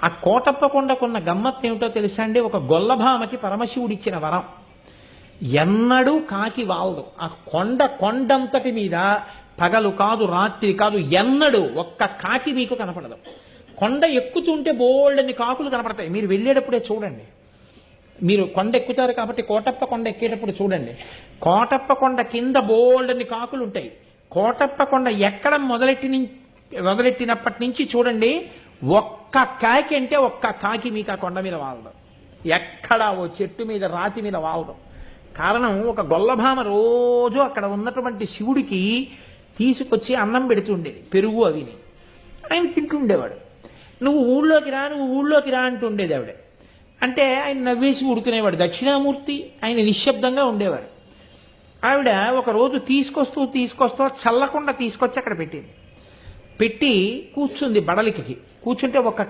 ఆ కోటప్ప కొండకున్న గమ్మత్తు ఏమిటో తెలుసా అండి? ఒక గొల్లభామకి పరమశివుడిచ్చిన వరం. ఎన్నడూ కాకి వాలదు. ఆ కొండంతటి మీద పగలు కాదు రాత్రి కాదు ఎన్నడూ ఒక్క కాకి మీకు కనపడదు. కొండ ఎక్కుతుంటే బోల్డని కాకులు కనపడతాయి. మీరు వెళ్ళేటప్పుడే చూడండి. మీరు కొండ ఎక్కుతారు కాబట్టి కోటప్ప కొండ ఎక్కేటప్పుడు చూడండి. కోటప్ప కొండ కింద బోల్డని కాకులు ఉంటాయి. కోటప్ప కొండ ఎక్కడం మొదలెట్టినప్పటి నుంచి చూడండి, ఒక్క కాకి అంటే ఒక్క కాకి మీకు ఆ కొండ మీద వాలడం. ఎక్కడ ఓ చెట్టు మీద రాతి మీద వాలడం. కారణం, ఒక గొల్లభామ రోజు అక్కడ ఉన్నటువంటి శివుడికి తీసుకొచ్చి అన్నం పెడుతుండేది, పెరుగు అవిని. ఆయన తింటుండేవాడు. నువ్వు ఊళ్ళోకి రా అంటుండేది ఆవిడ. అంటే ఆయన నవ్వేసి ఉడుకునేవాడు. దక్షిణామూర్తి, ఆయన నిశ్శబ్దంగా ఉండేవారు. ఆవిడ ఒకరోజు తీసుకొస్తూ చల్లకుండా తీసుకొచ్చి అక్కడ పెట్టి కూర్చుంది బడలికి. కూర్చుంటే ఒక